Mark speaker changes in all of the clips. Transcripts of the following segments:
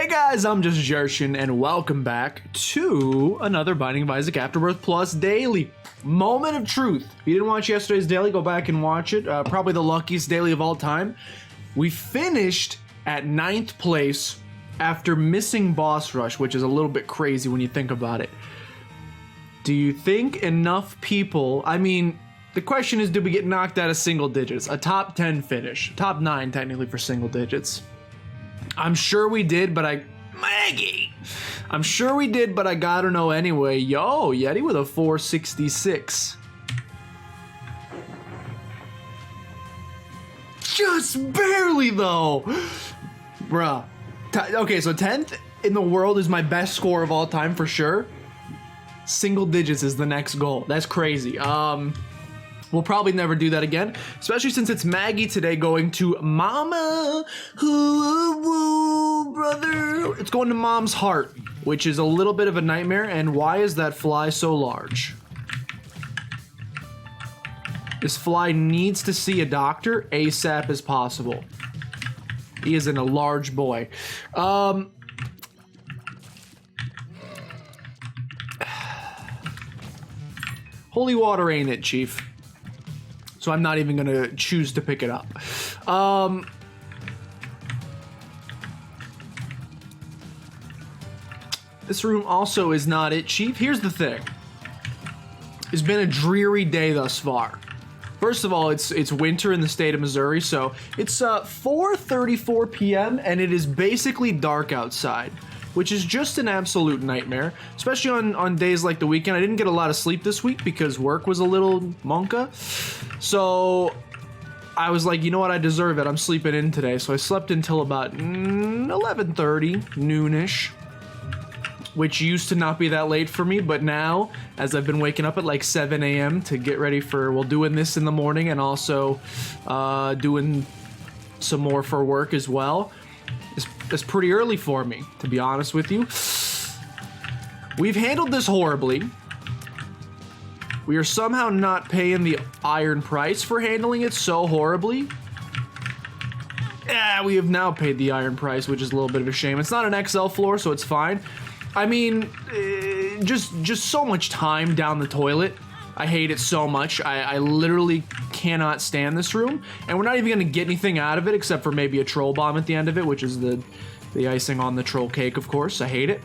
Speaker 1: Hey guys, I'm just Jershin, and welcome back to another Binding of Isaac Afterbirth Plus Daily. Moment of truth. If you didn't watch yesterday's daily, go back and watch it. Probably the luckiest daily of all time. We finished at 9th place after missing Boss Rush, which is a little bit crazy when you think about it. Do you think enough people... I mean, the question is, did we get knocked out of single digits? A top 10 finish. Top 9, technically, for single digits. I'm sure we did, but I'm sure we did, but I gotta know anyway. Yo, Yeti with a 466. Just barely, though. Bruh. Okay, so 10th in the world is my best score of all time for sure. Single digits is the next goal. That's crazy. We'll probably never do that again, especially since it's Maggie today going to Mama. Ooh, brother. It's going to Mom's heart, which is a little bit of a nightmare. And why is that fly so large? This fly needs to see a doctor ASAP as possible. He is in a large boy. Holy water ain't it, Chief. So I'm not even gonna choose to pick it up. This room also is not it, Chief. Here's the thing. It's been a dreary day thus far. First of all, it's winter in the state of Missouri, so it's 4:34 p.m. and it is basically dark outside, which is just an absolute nightmare, especially on days like the weekend. I didn't get a lot of sleep this week because work was a little monka. So I was like, you know what, I deserve it. I'm sleeping in today. So I slept until about 11:30, noonish, which used to not be that late for me. But now, as I've been waking up at like 7 a.m. to get ready for, well, doing this in the morning and also doing some more for work as well, it's pretty early for me, to be honest with you. We've handled this horribly. We are somehow not paying the iron price for handling it so horribly. Yeah, we have now paid the iron price, which is a little bit of a shame. It's not an XL floor, so it's fine. I mean, just so much time down the toilet. I hate it so much. I literally cannot stand this room, and we're not even gonna get anything out of it except for maybe a troll bomb at the end of it, which is the icing on the troll cake, of course. I hate it.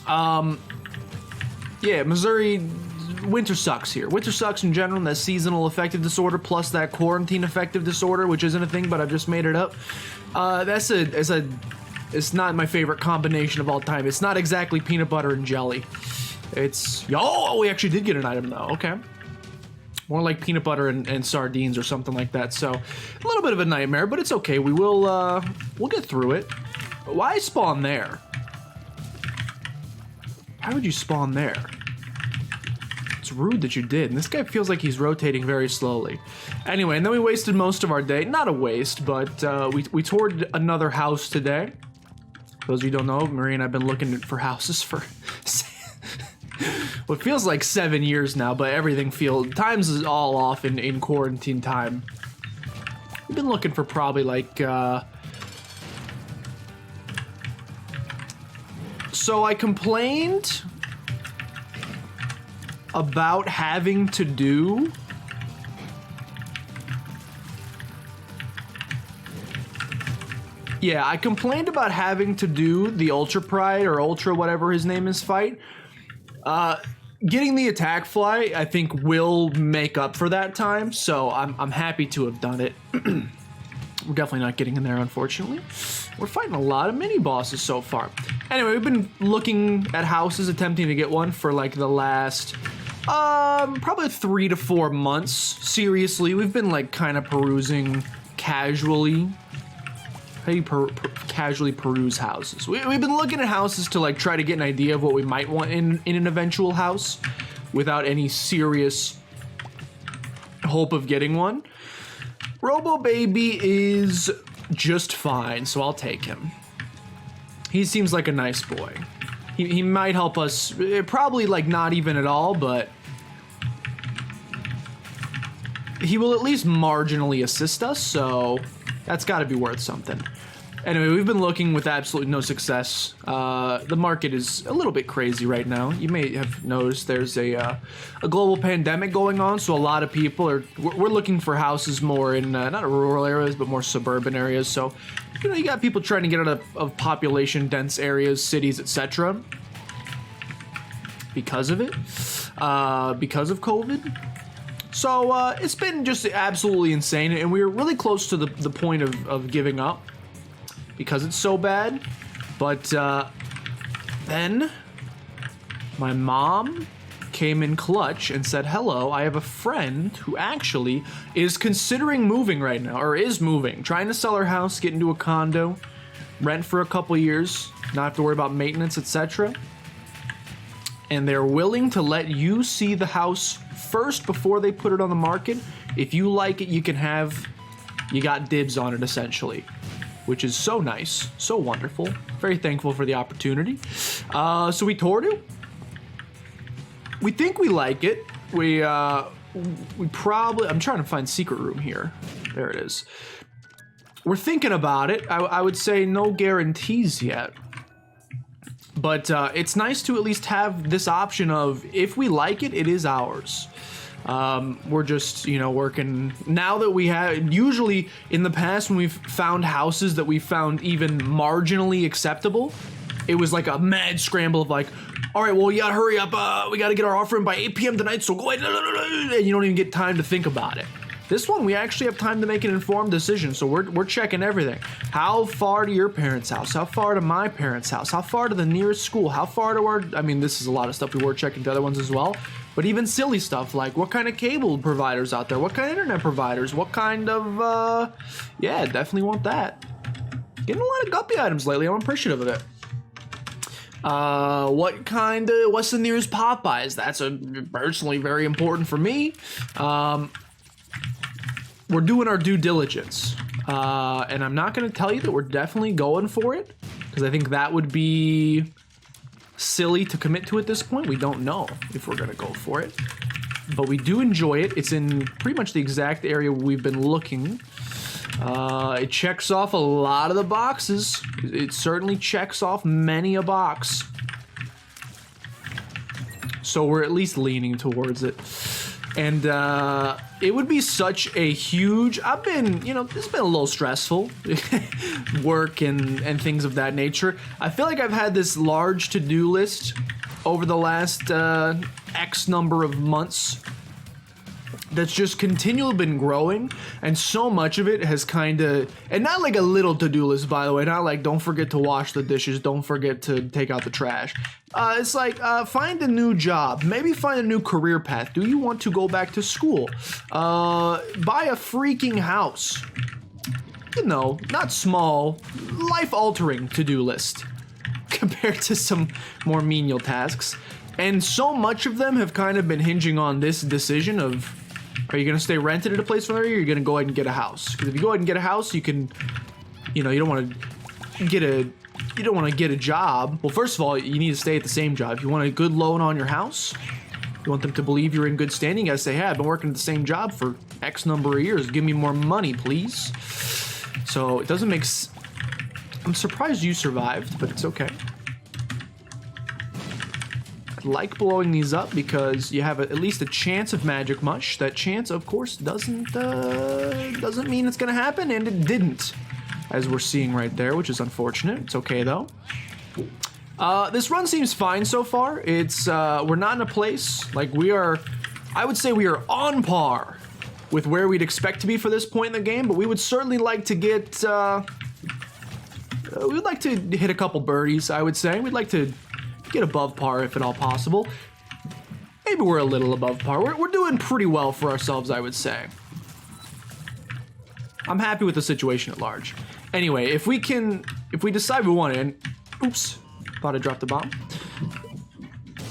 Speaker 1: Yeah, Missouri, winter sucks here. Winter sucks in general, and that seasonal affective disorder plus that quarantine affective disorder, which isn't a thing, but I've just made it up. It's not my favorite combination of all time. It's not exactly peanut butter and jelly. It's, oh, we actually did get an item though, okay. More like peanut butter and sardines or something like that. So a little bit of a nightmare, but it's okay. We'll get through it. Why spawn there? How would you spawn there? It's rude that you did. And this guy feels like he's rotating very slowly. Anyway, and then we wasted most of our day. Not a waste, but we toured another house today. For those of you who don't know, Marie and I've been looking for houses for well, it feels like 7 years now, but everything times is all off in quarantine time. We've been looking for probably like, so I complained about having to do I complained about having to do the Ultra Pride or Ultra whatever his name is fight. Getting the attack fly, I think, will make up for that time, so I'm happy to have done it. We're definitely not getting in there, unfortunately. We're fighting a lot of mini bosses so far. Anyway, we've been looking at houses, attempting to get one for like the last probably 3 to 4 months. Seriously, we've been like kind of perusing casually. How do you casually peruse houses? We've been looking at houses to like try to get an idea of what we might want in an eventual house without any serious hope of getting one. Robo Baby is just fine, so I'll take him. He seems like a nice boy. He might help us, probably like not even at all, but he will at least marginally assist us, so that's got to be worth something. Anyway, we've been looking with absolutely no success. The market is a little bit crazy right now. You may have noticed there's a global pandemic going on, so a lot of people we're looking for houses more in not rural areas, but more suburban areas. So, you know, you got people trying to get out of population dense areas, cities, etc. because of it, because of COVID. So it's been just absolutely insane, and we were really close to the point of giving up because it's so bad. But then my mom came in clutch and said, hello, I have a friend who actually is considering moving right now, or is moving, trying to sell her house, get into a condo, rent for a couple years, not have to worry about maintenance, etc. And they're willing to let you see the house first before they put it on the market. If you like it, you got dibs on it, essentially, which is so nice, so wonderful. Very thankful for the opportunity. So we toured it. We think we like it. We probably, I'm trying to find secret room here. There it is. We're thinking about it. I would say no guarantees yet. But it's nice to at least have this option of, if we like it, it is ours. We're just, you know, working now that we have. Usually in the past, when we've found houses that we found even marginally acceptable, it was like a mad scramble of like, all right, well, you gotta hurry up. We gotta get our offer in by 8 p.m. tonight, so go ahead. And you don't even get time to think about it. This one, we actually have time to make an informed decision, so we're checking everything. How far to your parents' house? How far to my parents' house? How far to the nearest school? How far to our... I mean, this is a lot of stuff we were checking to other ones as well, but even silly stuff like what kind of cable providers out there? What kind of internet providers? What kind of... yeah, definitely want that. Getting a lot of guppy items lately. I'm appreciative of it. What's the nearest Popeyes? That's personally very important for me. We're doing our due diligence, and I'm not going to tell you that we're definitely going for it, because I think that would be silly to commit to at this point. We don't know if we're going to go for it, but we do enjoy it. It's in pretty much the exact area we've been looking. It checks off a lot of the boxes. It certainly checks off many a box. So we're at least leaning towards it. And it would be such a huge... I've been, you know, this has been a little stressful. Work and things of that nature. I feel like I've had this large to-do list over the last X number of months that's just continually been growing, and so much of it has kind of... And not like a little to-do list, by the way. Not like, don't forget to wash the dishes, don't forget to take out the trash. It's like, find a new job. Maybe find a new career path. Do you want to go back to school? Buy a freaking house. You know, not small, life-altering to-do list compared to some more menial tasks. And so much of them have kind of been hinging on this decision of, are you going to stay rented at a place for there, or are you going to go ahead and get a house? Because if you go ahead and get a house, you can, you know, you don't want to get a job. Well, first of all, you need to stay at the same job. If you want a good loan on your house, you want them to believe you're in good standing, you gotta say, hey, I've been working at the same job for X number of years. Give me more money, please. So it doesn't make I'm surprised you survived, but it's okay. I like blowing these up because you have at least a chance of magic mush. That chance, of course, doesn't mean it's gonna happen, and it didn't, as we're seeing right there, which is unfortunate. It's okay though. This run seems fine so far. It's we're not in a place like we are. I would say we are on par with where we'd expect to be for this point in the game, but we would certainly like to get. We'd like to hit a couple birdies. I would say we'd like to get above par if at all possible. Maybe we're a little above par. We're doing pretty well for ourselves, I would say. I'm happy with the situation at large. Anyway, if we decide we want it, and oops, thought I dropped the bomb.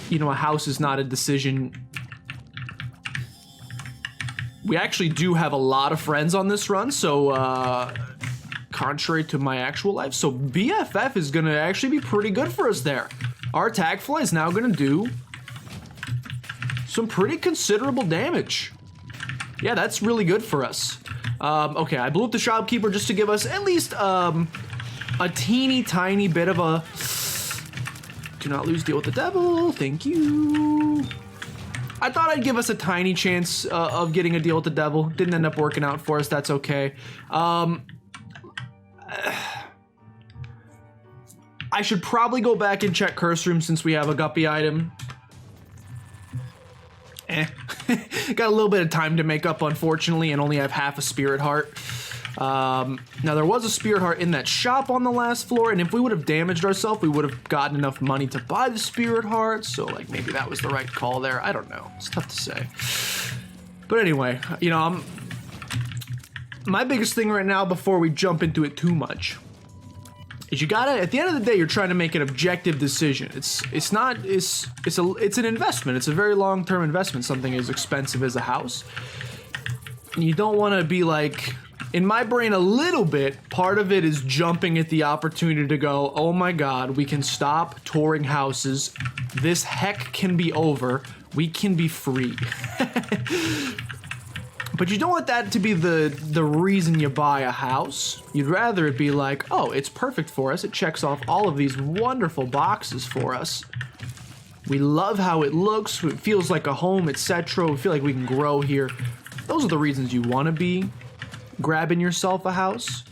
Speaker 1: You know, a house is not a decision. We actually do have a lot of friends on this run, so contrary to my actual life, so BFF is gonna actually be pretty good for us there. Our attack fly is now gonna do some pretty considerable damage. Yeah, that's really good for us. Okay, I blew up the shopkeeper just to give us at least a teeny tiny bit of a... Do not lose deal with the devil. Thank you. I thought I'd give us a tiny chance of getting a deal with the devil. Didn't end up working out for us. That's okay. I should probably go back and check curse room since we have a guppy item. Got a little bit of time to make up, unfortunately, and only have half a spirit heart. Now, there was a spirit heart in that shop on the last floor, and if we would have damaged ourselves, we would have gotten enough money to buy the spirit heart, so, like, maybe that was the right call there. I don't know. It's tough to say. But anyway, you know, my biggest thing right now, before we jump into it too much, is you gotta, at the end of the day, you're trying to make an objective decision. It's an investment. It's a very long-term investment, something as expensive as a house. And you don't want to be like... In my brain, a little bit, part of it is jumping at the opportunity to go, oh my god, we can stop touring houses. This heck can be over. We can be free. But you don't want that to be the reason you buy a house. You'd rather it be like, oh, it's perfect for us. It checks off all of these wonderful boxes for us. We love how it looks. It feels like a home, etc. We feel like we can grow here. Those are the reasons you want to be grabbing yourself a house.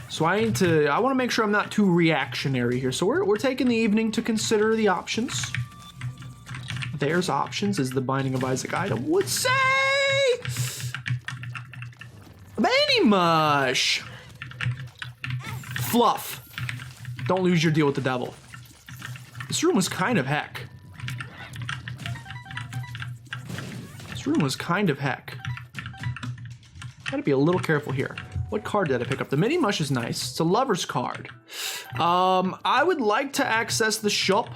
Speaker 1: So I want to make sure I'm not too reactionary here. So we're taking the evening to consider the options. There's options, as the Binding of Isaac item would say. Manny Mush. Fluff. Don't lose your deal with the devil. This room was kind of heck. This room was kind of heck. Gotta be a little careful here. What card did I pick up? The Mini Mush is nice. It's a lover's card. I would like to access the shop.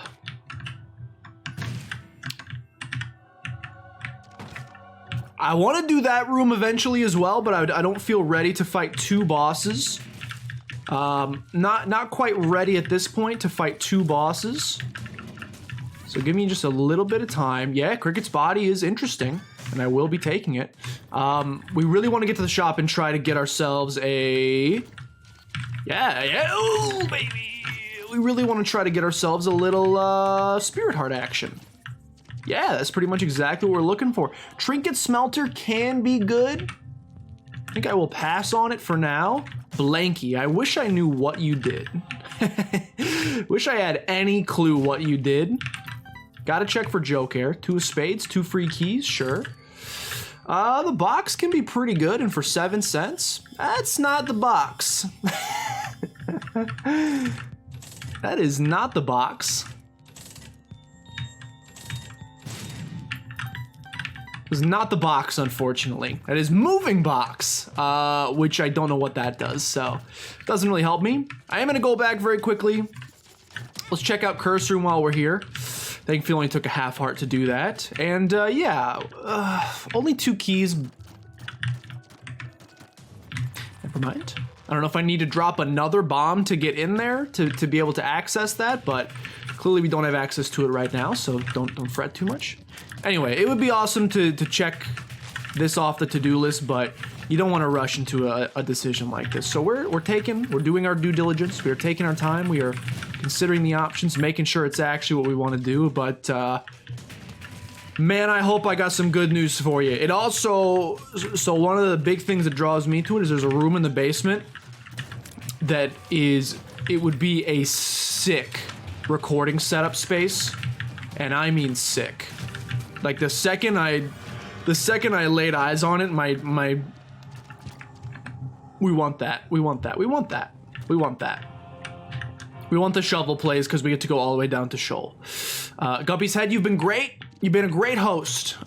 Speaker 1: I want to do that room eventually as well, but I don't feel ready to fight two bosses. Not quite ready at this point to fight two bosses. So give me just a little bit of time. Yeah, Cricket's body is interesting, and I will be taking it. We really want to get to the shop and try to get ourselves a... Yeah, ooh, baby! We really want to try to get ourselves a little Spirit Heart action. Yeah, that's pretty much exactly what we're looking for. Trinket Smelter can be good. I think I will pass on it for now. Blanky, I wish I knew what you did. Wish I had any clue what you did. Gotta check for Joker. 2 of spades, 2 free keys, sure. The box can be pretty good, and for 7 cents, that's not the box. That is not the box. It was not the box, unfortunately. That is moving box, which I don't know what that does, so it doesn't really help me. I am gonna go back very quickly. Let's check out Curse Room while we're here. Thankfully, only took a half heart to do that. And yeah, only 2 keys. Never mind. I don't know if I need to drop another bomb to get in there to be able to access that, but clearly we don't have access to it right now, so don't fret too much. Anyway, it would be awesome to check this off the to-do list, but you don't want to rush into a decision like this. So we're doing our due diligence. We are taking our time. We are considering the options, making sure it's actually what we want to do. But man, I hope I got some good news for you. It also, so one of the big things that draws me to it is there's a room in the basement that it would be a sick recording setup space, and I mean sick. Like the second I laid eyes on it, we want that. We want that. We want that. We want that. We want the shovel plays because we get to go all the way down to Shoal. Guppy's Head, you've been great. You've been a great host.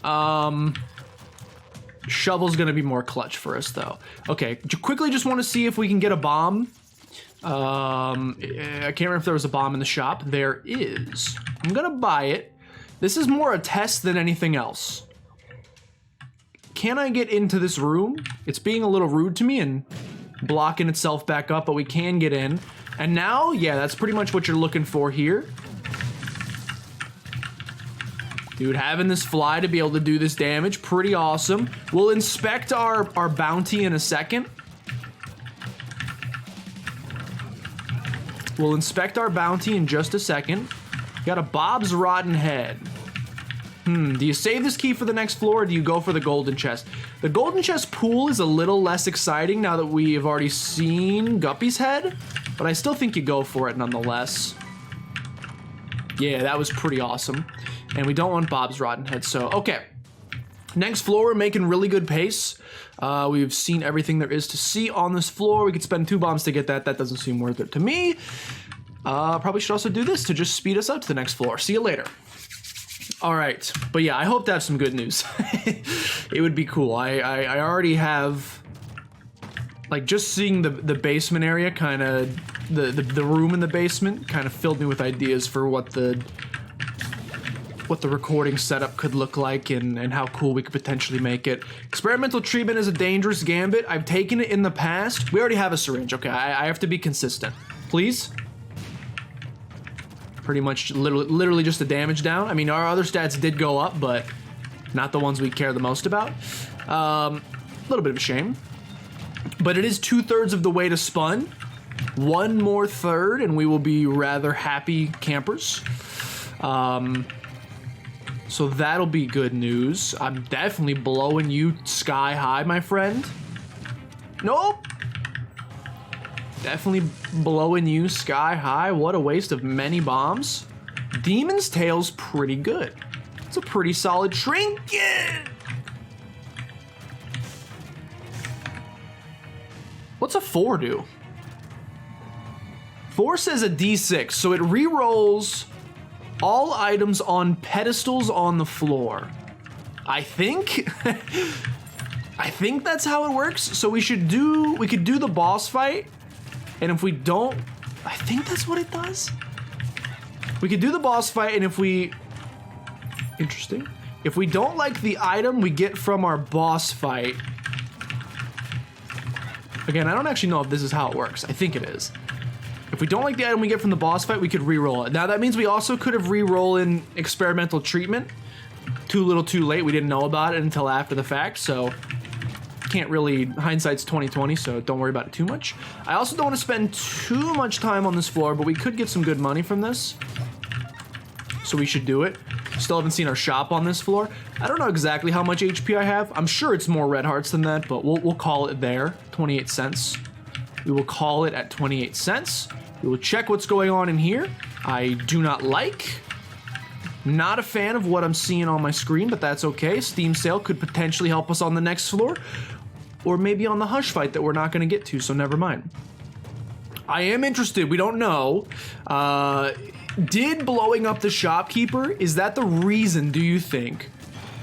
Speaker 1: Shovel's gonna be more clutch for us though. Okay, quickly just want to see if we can get a bomb. I can't remember if there was a bomb in the shop. There is. I'm gonna buy it. This is more a test than anything else. Can I get into this room? It's being a little rude to me and blocking itself back up, but we can get in. And now, yeah, that's pretty much what you're looking for here. Dude, having this fly to be able to do this damage, pretty awesome. We'll inspect our bounty in a second. We'll inspect our bounty in just a second. Got a Bob's Rotten Head. Do you save this key for the next floor, or do you go for the golden chest? The golden chest pool is a little less exciting now that we have already seen Guppy's head, but I still think you go for it nonetheless. Yeah, that was pretty awesome. And we don't want Bob's Rotten Head, so okay. Next floor, we're making really good pace. We've seen everything there is to see on this floor. We could spend 2 bombs to get that. That doesn't seem worth it to me. Probably should also do this to just speed us up to the next floor. See you later. All right, but yeah, I hope to have some good news. It would be cool. I already have, like, just seeing the basement area, kind of the room in the basement, kind of filled me with ideas for what the recording setup could look like and how cool we could potentially make it. Experimental treatment is a dangerous gambit. I've taken it in the past. We already have a syringe. Okay, I have to be consistent, please. Pretty much literally just a damage down. I mean, our other stats did go up, but not the ones we care the most about. A little bit of a shame. But it is 2/3 of the way to spun. 1 more third, and we will be rather happy campers. So that'll be good news. I'm definitely blowing you sky high, my friend. Nope. Definitely blowing you sky high. What a waste of many bombs. Demon's Tail's pretty good. It's a pretty solid trinket. What's a 4 do? 4 says a D6, so it re-rolls all items on pedestals on the floor. I think. I think that's how it works. So we could do the boss fight. And if we don't, I think that's what it does. We could do the boss fight, and if we don't like the item we get from our boss fight, again, I don't actually know if this is how it works. I think it is. If we don't like the item we get from the boss fight, we could re-roll it. Now that means we also could have re-rolled in experimental treatment. Too little too late. We didn't know about it until after the fact, so can't really, hindsight's 20/20, so don't worry about it too much. I also don't want to spend too much time on this floor, but we could get some good money from this, so we should do it. Still haven't seen our shop on this floor. I don't know exactly how much HP I have. I'm sure it's more red hearts than that, but we'll call it there. 28 cents. We will call it at 28 cents. We will check what's going on in here. I do not like. Not a fan of what I'm seeing on my screen, but that's okay. Steam sale could potentially help us on the next floor, or maybe on the hush fight that we're not going to get to, so never mind. I am interested. We don't know. Did blowing up the shopkeeper, is that the reason, do you think,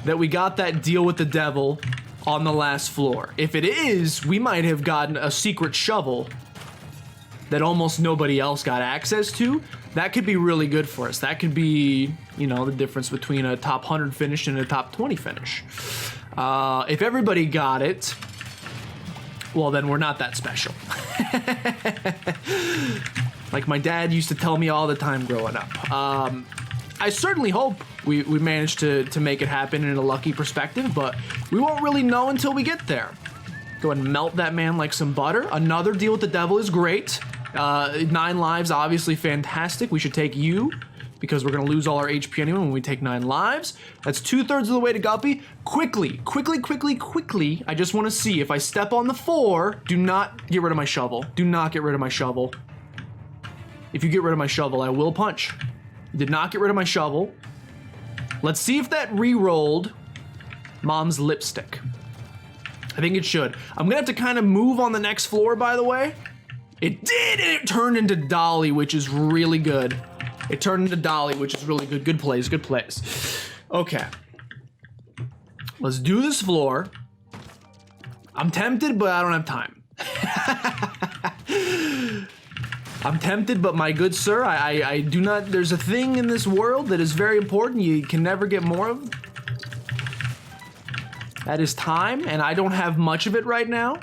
Speaker 1: that we got that deal with the devil on the last floor? If it is, we might have gotten a secret shovel that almost nobody else got access to. That could be really good for us. That could be, you know, the difference between a top 100 finish and a top 20 finish. If everybody got it, well, then we're not that special. Like my dad used to tell me all the time growing up. I certainly hope we managed to make it happen in a lucky perspective, but we won't really know until we get there. Go and melt that man like some butter. Another deal with the devil is great. 9 lives, obviously fantastic. We should take you, because we're going to lose all our HP anyway when we take 9 lives. That's 2/3 of the way to Guppy. Quickly. I just want to see if I step on the 4. Do not get rid of my shovel. Do not get rid of my shovel. If you get rid of my shovel, I will punch. You did not get rid of my shovel. Let's see if that re-rolled Mom's lipstick. I think it should. I'm going to have to kind of move on the next floor, by the way. It did, and it turned into Dolly, which is really good. It turned into Dolly, which is really good. Good plays, good plays. Okay. Let's do this floor. I'm tempted, but I don't have time. I'm tempted, but my good sir, I do not... There's a thing in this world that is very important you can never get more of. That is time, and I don't have much of it right now.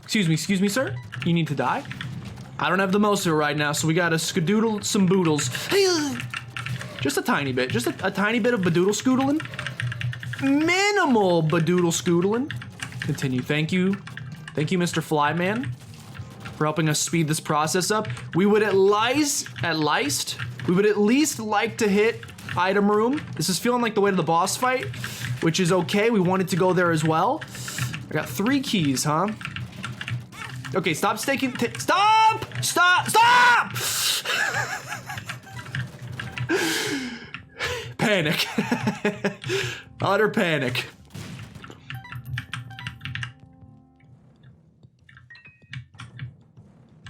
Speaker 1: Excuse me, sir. You need to die? I don't have the most of it right now, so we gotta skadoodle some boodles. Just a tiny bit. Just a tiny bit of badoodle scoodling. minimal badoodle scoodling. Continue. Thank you. Thank you, Mr. Flyman, for helping us speed this process up. We would at least like to hit item room. This is feeling like the way to the boss fight, which is okay. We wanted to go there as well. I got 3 keys, huh? Okay, stop staking. Stop! Stop! Stop! Panic. Utter panic.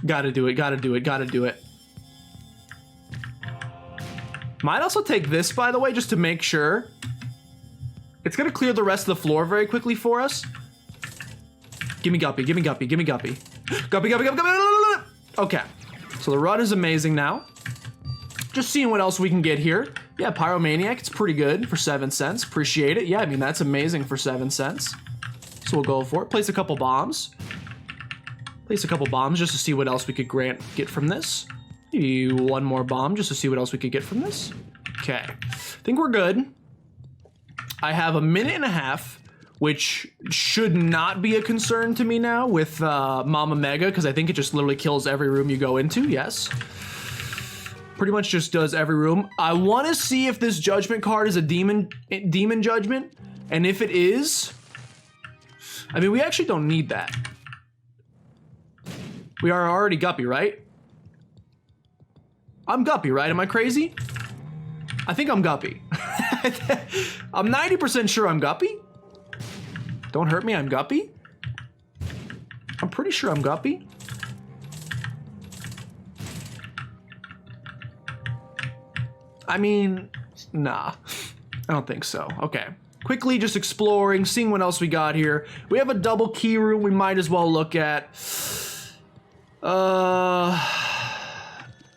Speaker 1: Gotta do it, gotta do it, gotta do it. Might also take this, by the way, just to make sure. It's gonna clear the rest of the floor very quickly for us. Gimme Guppy, gimme Guppy, gimme Guppy. Guppy, Guppy, Guppy, Guppy. Okay, so the run is amazing now. Just seeing what else we can get here. Yeah, Pyromaniac, it's pretty good for 7 cents. Appreciate it. Yeah, I mean, that's amazing for 7 cents. So we'll go for it. Place a couple bombs. Place a couple bombs just to see what else we could get from this. Maybe 1 more bomb just to see what else we could get from this. Okay, I think we're good. I have a minute and a half, which should not be a concern to me now with Mama Mega, because I think it just literally kills every room you go into, yes. Pretty much just does every room. I want to see if this judgment card is a demon judgment, and if it is, I mean, we actually don't need that. We are already Guppy, right? I'm Guppy, right? Am I crazy? I think I'm Guppy. I'm 90% sure I'm Guppy. Don't hurt me, I'm Guppy. I'm pretty sure I'm Guppy. I mean, nah. I don't think so. Okay. Quickly just exploring, seeing what else we got here. We have a double key room we might as well look at.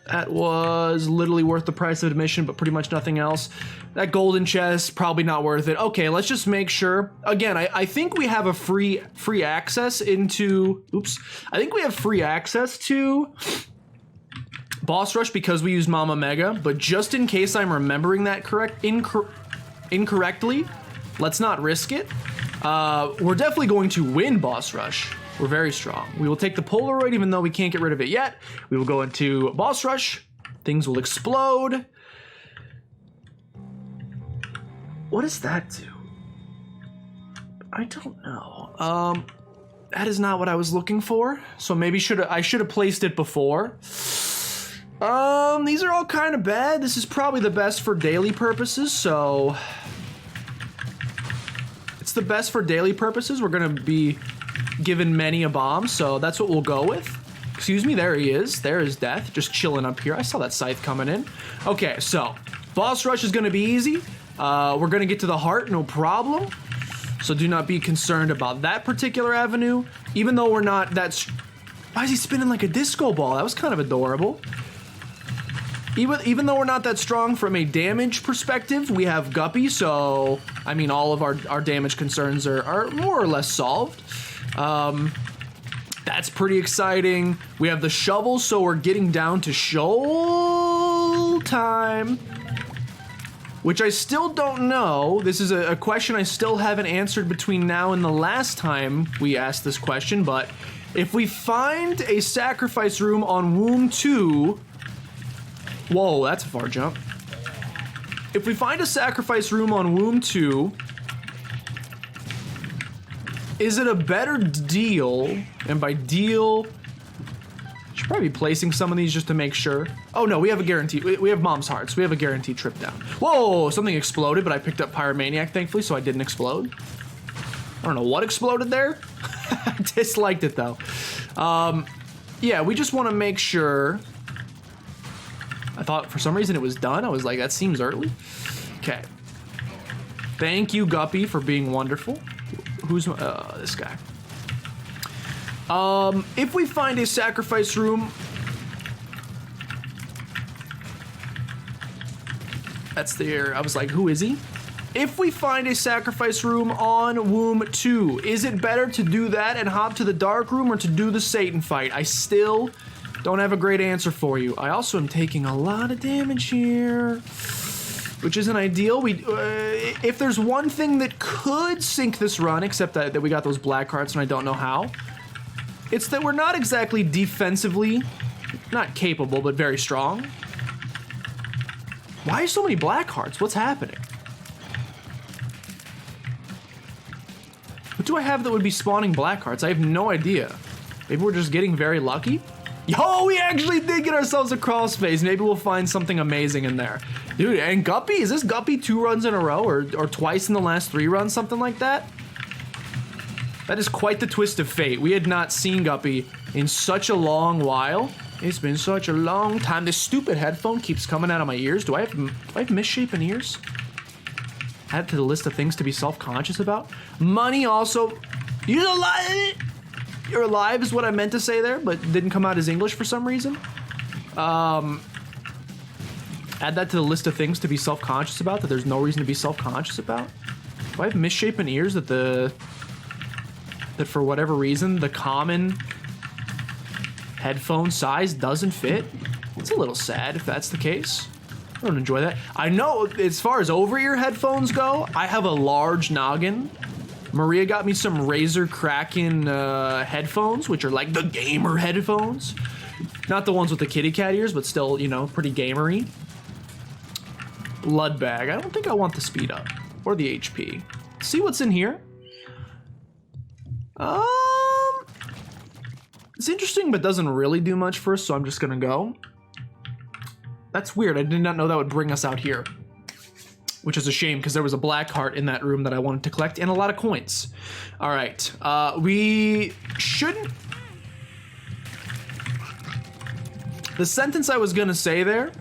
Speaker 1: That was literally worth the price of admission, but pretty much nothing else. That golden chest, probably not worth it. Okay, let's just make sure. Again, I think we have a free access into, oops. I think we have free access to Boss Rush because we use Mama Mega, but just in case I'm remembering that incorrectly, let's not risk it. We're definitely going to win Boss Rush. We're very strong. We will take the Polaroid even though we can't get rid of it yet. We will go into Boss Rush. Things will explode. What does that do? I don't know. That is not what I was looking for. So maybe I should have placed it before. These are all kind of bad. This is probably the best for daily purposes, so it's the best for daily purposes. We're gonna be given many a bomb, so that's what we'll go with. Excuse me, there he is. There is Death, just chilling up here. I saw that scythe coming in. Okay, so Boss Rush is gonna be easy. We're gonna get to the heart, no problem. So do not be concerned about that particular avenue. Even though we're not that... Why is he spinning like a disco ball? That was kind of adorable. Even though we're not that strong from a damage perspective, we have Guppy, so I mean all of our damage concerns are more or less solved. That's pretty exciting. We have the shovel, so we're getting down to show time, which I still don't know. This is a question I still haven't answered between now and the last time we asked this question, but if we find a sacrifice room on Womb 2... Whoa, that's a far jump. If we find a sacrifice room on Womb 2, is it a better deal? And by deal, I should probably be placing some of these just to make sure. Oh no, we have a guarantee. We have Mom's Hearts. We have a guaranteed trip down. Whoa, something exploded, but I picked up Pyromaniac, thankfully, so I didn't explode. I don't know what exploded there. I disliked it though. Yeah, we just want to make sure. I thought for some reason it was done. I was like, that seems early. Okay. Thank you, Guppy, for being wonderful. Who's this guy? If we find a sacrifice room, that's there. I was like, who is he? If we find a sacrifice room on Womb 2, is it better to do that and hop to the dark room or to do the Satan fight? I still don't have a great answer for you. I also am taking a lot of damage here. which isn't ideal. If there's one thing that could sink this run, except that we got those black cards and I don't know how, it's that we're not exactly defensively, not capable, but very strong. Why are so many black cards? What's happening? What do I have that would be spawning black cards? I have no idea. Maybe we're just getting very lucky? Yo, we actually did get ourselves a crawl space. Maybe we'll find something amazing in there. Dude, and Guppy, is this Guppy 2 runs in a row or twice in the last 3 runs, something like that? That is quite the twist of fate. We had not seen Guppy in such a long while. It's been such a long time. This stupid headphone keeps coming out of my ears. Do I have misshapen ears? Add to the list of things to be self-conscious about. Money also. You're alive. You're alive is what I meant to say there, but didn't come out as English for some reason. Add that to the list of things to be self-conscious about that there's no reason to be self-conscious about. Do I have misshapen ears that for whatever reason the common headphone size doesn't fit? It's a little sad if that's the case. I don't enjoy that. I know as far as over-ear headphones go, I have a large noggin. Maria got me some Razer Kraken headphones, which are like the gamer headphones. Not the ones with the kitty cat ears, but still, you know, pretty gamery. Blood bag. I don't think I want the speed up or the HP. See what's in here? It's interesting, but doesn't really do much for us, so I'm just gonna go. That's weird. I did not know that would bring us out here. Which is a shame, because there was a black heart in that room that I wanted to collect, and a lot of coins. All right, we shouldn't... The sentence I was gonna say there,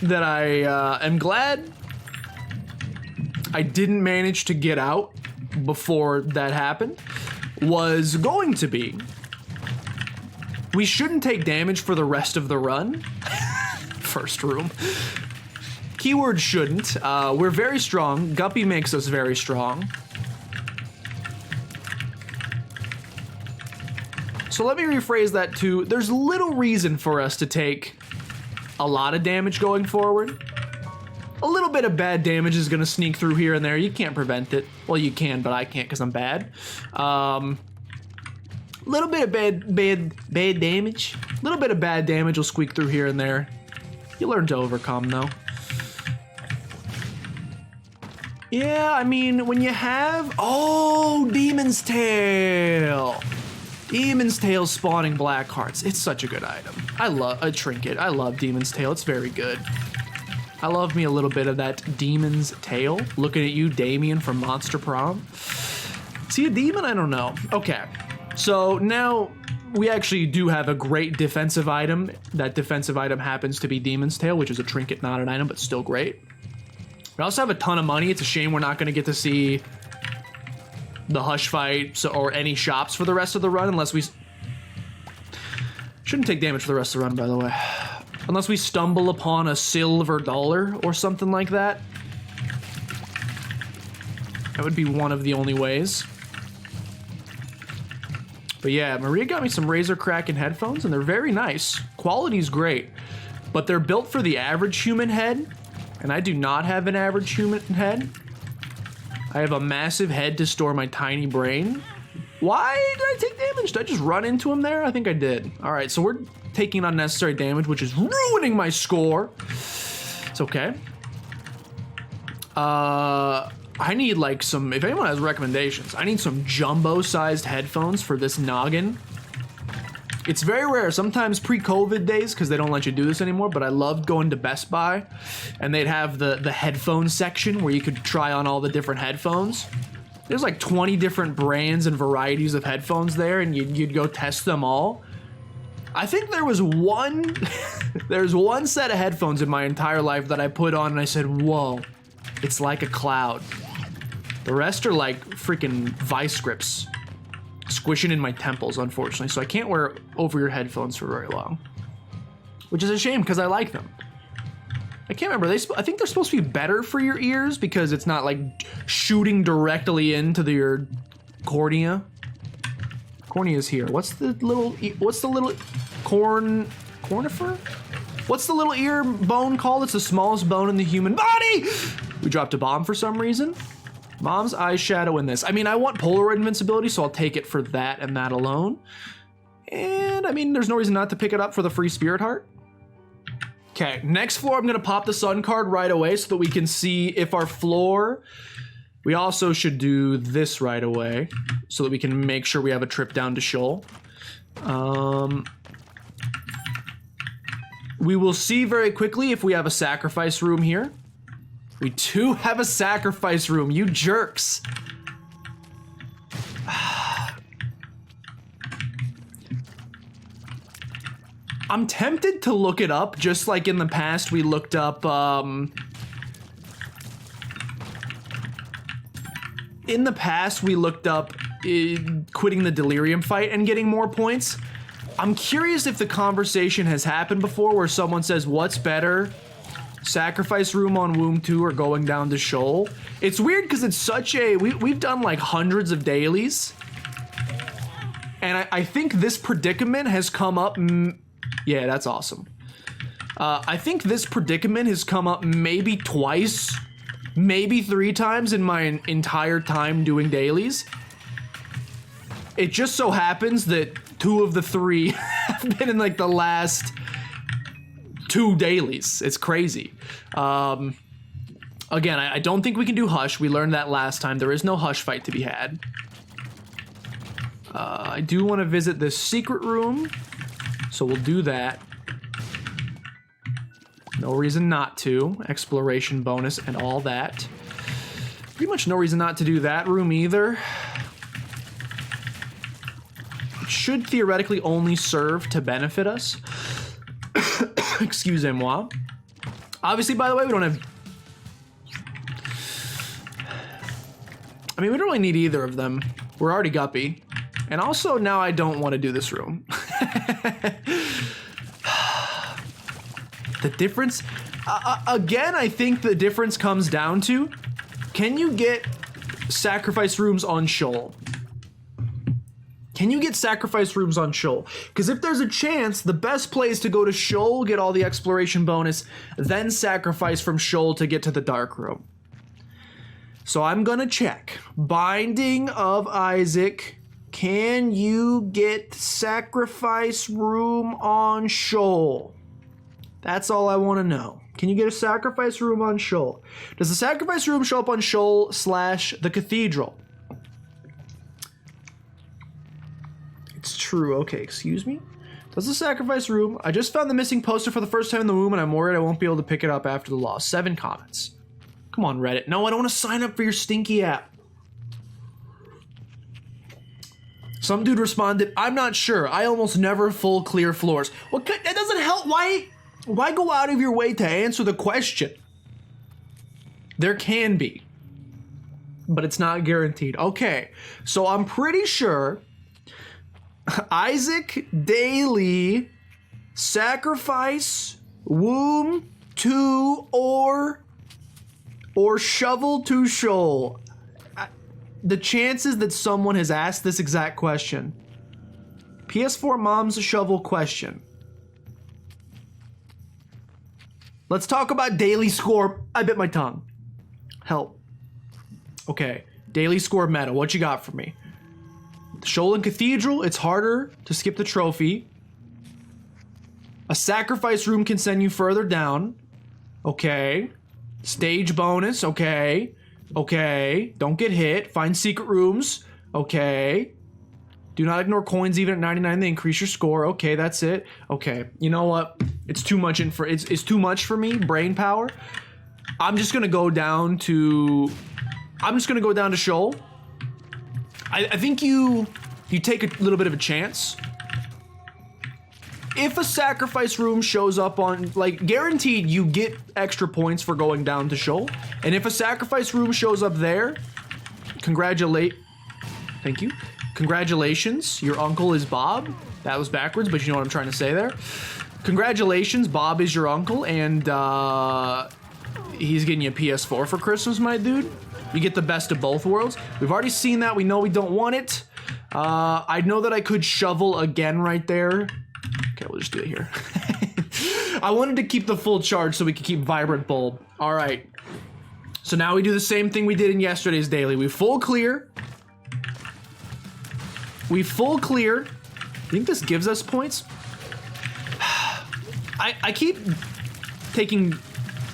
Speaker 1: that I am glad I didn't manage to get out before that happened, was going to be, we shouldn't take damage for the rest of the run. First room. Keyword shouldn't. We're very strong. Guppy makes us very strong. So let me rephrase that to, there's little reason for us to take a lot of damage going forward. A little bit of bad damage is gonna sneak through here and there. You can't prevent it. Well, you can, but I can't because I'm bad. Little bit of bad damage. Little bit of bad damage will squeak through here and there. You learn to overcome, though. Yeah, I mean, when you have... Oh, Demon's Tail! Demon's Tail spawning black hearts. It's such a good item. I love a trinket. I love Demon's Tail. It's very good. I love me a little bit of that Demon's Tail. Looking at you, Damien from Monster Prom. Is he a demon? I don't know. Okay, so now we actually do have a great defensive item. That defensive item happens to be Demon's Tail, which is a trinket, not an item, but still great. We also have a ton of money. It's a shame we're not going to get to see the Hush fight or any shops for the rest of the run unless we... Shouldn't take damage for the rest of the run, by the way. Unless we stumble upon a silver dollar or something like that. That would be one of the only ways. But yeah, Maria got me some Razer Kraken headphones, and they're very nice. Quality's great, but they're built for the average human head, and I do not have an average human head. I have a massive head to store my tiny brain. Why did I take damage? Did I just run into him there? I think I did. All right, so we're taking unnecessary damage, which is ruining my score. It's okay. I need like some, if anyone has recommendations, I need some jumbo-sized headphones for this noggin. It's very rare, sometimes pre-COVID days, because they don't let you do this anymore, but I loved going to Best Buy, and they'd have the headphone section where you could try on all the different headphones. There's like 20 different brands and varieties of headphones there, and you'd go test them all. I think there was one, there's one set of headphones in my entire life that I put on and I said, whoa, it's like a cloud. The rest are like freaking vice grips squishing in my temples, unfortunately, so I can't wear over-ear headphones for very long. Which is a shame, because I like them. I can't remember, I think they're supposed to be better for your ears, because it's not like shooting directly into your cornea. Cornea's here. What's the little cornifer? What's the little ear bone called? It's the smallest bone in the human body. We dropped a bomb for some reason. Mom's eyeshadow in this. I mean, I want Polaroid invincibility, so I'll take it for that and that alone. And I mean, there's no reason not to pick it up for the free spirit heart. Okay, next floor, I'm gonna pop the sun card right away so that we can see if our floor, we also should do this right away so that we can make sure we have a trip down to Shoal. We will see very quickly if we have a sacrifice room here. We do have a sacrifice room, you jerks. I'm tempted to look it up, just like in the past we looked up, quitting the delirium fight and getting more points. I'm curious if the conversation has happened before where someone says, what's better, sacrifice room on Womb 2 or going down to Shoal? It's weird because it's such a, we've done like hundreds of dailies. And I think this predicament has come up, yeah, that's awesome. I think this predicament has come up maybe twice, maybe 3 times in my entire time doing dailies. It just so happens that 2 of the 3 have been in like the last 2 dailies. It's crazy. Again, I don't think we can do Hush. We learned that last time. There is no Hush fight to be had. I do want to visit this secret room, so we'll do that. No reason not to. Exploration bonus and all that. Pretty much no reason not to do that room either. It should theoretically only serve to benefit us. Excusez-moi. Obviously, by the way, we don't have... I mean, we don't really need either of them. We're already guppy. And also, now I don't want to do this room. The difference... again, I think the difference comes down to, can you get sacrifice rooms on Shoal? Can you get sacrifice rooms on Shoal? Because if there's a chance, the best place to go to Shoal, get all the exploration bonus, then sacrifice from Shoal to get to the dark room. So I'm gonna check. Binding of Isaac. Can you get sacrifice room on Shoal? That's all I want to know. Can you get a sacrifice room on Shoal? Does the sacrifice room show up on Shoal / the cathedral? It's true. Okay, excuse me. Does the sacrifice room... I just found the missing poster for the first time in the room and I'm worried I won't be able to pick it up after the loss. 7 comments. Come on, Reddit. No, I don't want to sign up for your stinky app. Some dude responded, I'm not sure. I almost never full clear floors. What? That doesn't help. Why go out of your way to answer the question? There can be, but it's not guaranteed. Okay, so I'm pretty sure Isaac Daily, Sacrifice, Womb 2, or Shovel to Shoal. The chances that someone has asked this exact question. PS4 Mom's Shovel question. Let's talk about daily score. I bit my tongue. Help. Okay, daily score meta. What you got for me? Shoal and Cathedral, it's harder to skip the trophy. A sacrifice room can send you further down. Okay. Stage bonus. Okay. Okay. Don't get hit. Find secret rooms. Okay. Do not ignore coins even at 99. They increase your score. Okay, that's it. Okay. You know what? It's too much it's too much for me. Brain power. I'm just gonna go down to Shoal. I think you take a little bit of a chance. If a sacrifice room shows up on, like, guaranteed you get extra points for going down to Shoal. And if a sacrifice room shows up there, thank you. Congratulations, your uncle is Bob. That was backwards, but you know what I'm trying to say there. Congratulations, Bob is your uncle, and he's getting you a PS4 for Christmas, my dude. You get the best of both worlds. We've already seen that. We know we don't want it. I know that I could shovel again right there. Okay, we'll just do it here. I wanted to keep the full charge so we could keep Vibrant Bulb. All right. So now we do the same thing we did in yesterday's daily. We full clear. We full clear. You think this gives us points? I keep taking...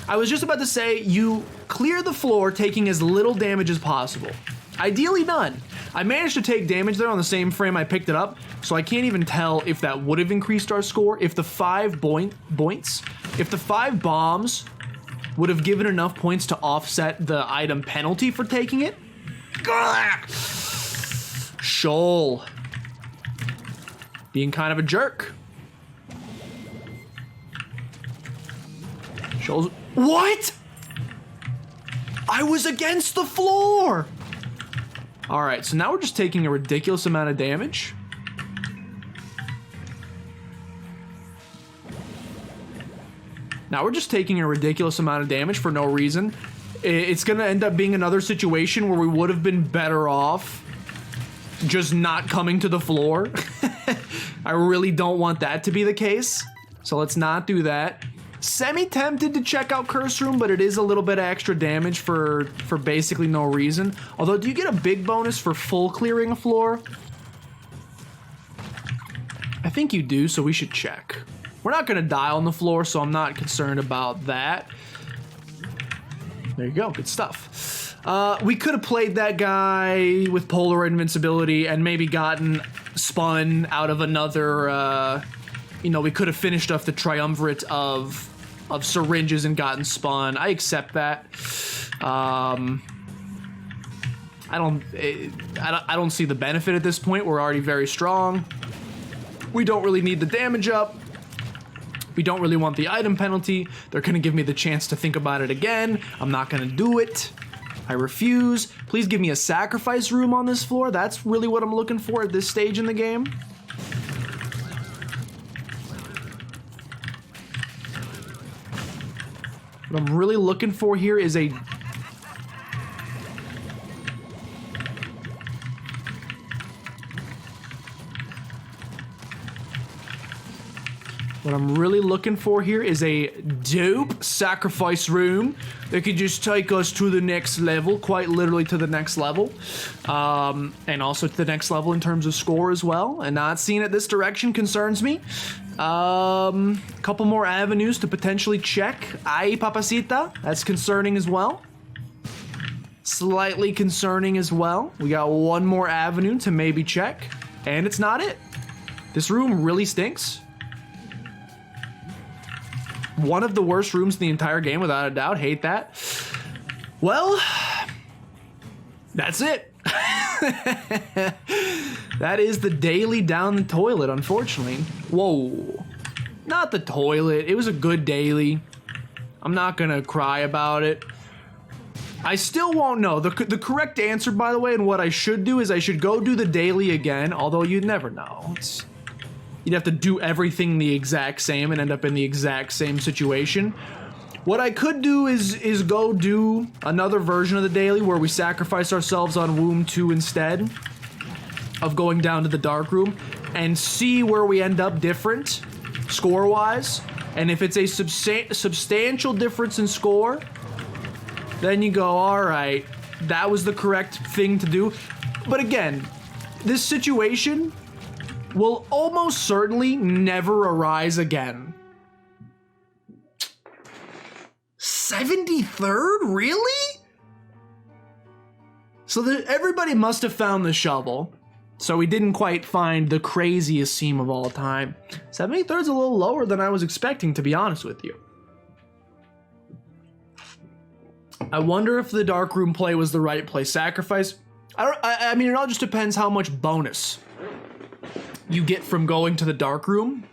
Speaker 1: I was just about to say, you clear the floor taking as little damage as possible. Ideally none. I managed to take damage there on the same frame I picked it up, so I can't even tell if that would have increased our score. If the 5 if the 5 bombs would have given enough points to offset the item penalty for taking it. Shoal. Being kind of a jerk. Shoal's... What? I was against the floor! Alright, so now we're just taking a ridiculous amount of damage. Now we're just taking a ridiculous amount of damage for no reason. It's gonna end up being another situation where we would have been better off just not coming to the floor. I really don't want that to be the case. So let's not do that. Semi-tempted to check out Curse Room, but it is a little bit of extra damage for basically no reason. Although, do you get a big bonus for full clearing a floor? I think you do, so we should check. We're not gonna die on the floor, so I'm not concerned about that. There you go, good stuff. We could have played that guy with Polaroid Invincibility and maybe gotten spun out of another, you know, we could have finished off the triumvirate of syringes and gotten spun. I accept that. I don't see the benefit at this point. We're already very strong. We don't really need the damage up. We don't really want the item penalty. They're gonna give me the chance to think about it again. I'm not gonna do it. I refuse. Please give me a sacrifice room on this floor. That's really what I'm looking for at this stage in the game. What I'm really looking for here is a... What I'm really looking for here is a dope sacrifice room that could just take us to the next level, quite literally to the next level. And also to the next level in terms of score as well. And not seeing it this direction concerns me. Couple more avenues to potentially check. Ay, papacita. That's concerning as well. Slightly concerning as well. We got one more avenue to maybe check. And it's not it. This room really stinks. One of the worst rooms in the entire game, without a doubt. Hate that. Well, that's it. That is the daily down the toilet, unfortunately. Whoa. Not the toilet. It was a good daily. I'm not gonna cry about it. I still won't know. The correct answer, by the way, and what I should do is I should go do the daily again, although you'd never know. You'd have to do everything the exact same and end up in the exact same situation. What I could do is go do another version of the daily where we sacrifice ourselves on Womb 2 instead of going down to the dark room and see where we end up different score-wise. And if it's a substantial difference in score, then you go, all right, that was the correct thing to do. But again, this situation will almost certainly never arise again. 73rd? Really? So everybody must have found the shovel. So we didn't quite find the craziest seam of all time. 73rd's a little lower than I was expecting, to be honest with you. I wonder if the dark room play was the right play. Sacrifice? I mean, it all just depends how much bonus you get from going to the dark room.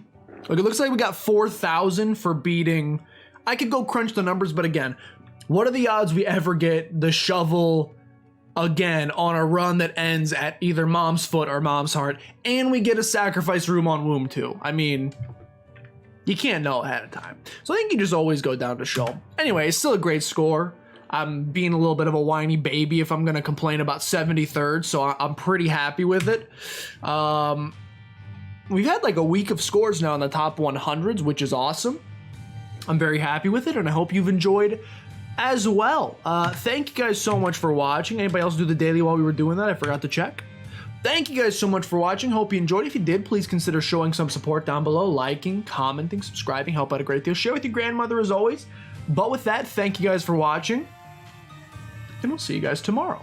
Speaker 1: Like, it looks like we got 4,000 for beating. I could go crunch the numbers, but again, what are the odds we ever get the shovel again on a run that ends at either Mom's Foot or Mom's Heart, and we get a sacrifice room on Womb 2? I mean, you can't know ahead of time. So I think you just always go down to show. Anyway, it's still a great score. I'm being a little bit of a whiny baby if I'm going to complain about 73rd, so I'm pretty happy with it. We've had like a week of scores now in the top 100s, which is awesome. I'm very happy with it, and I hope you've enjoyed as well. Thank you guys so much for watching. Anybody else do the daily while we were doing that? I forgot to check. Thank you guys so much for watching. Hope you enjoyed. If you did, please consider showing some support down below, liking, commenting, subscribing, help out a great deal. Share with your grandmother as always. But with that, thank you guys for watching, and we'll see you guys tomorrow.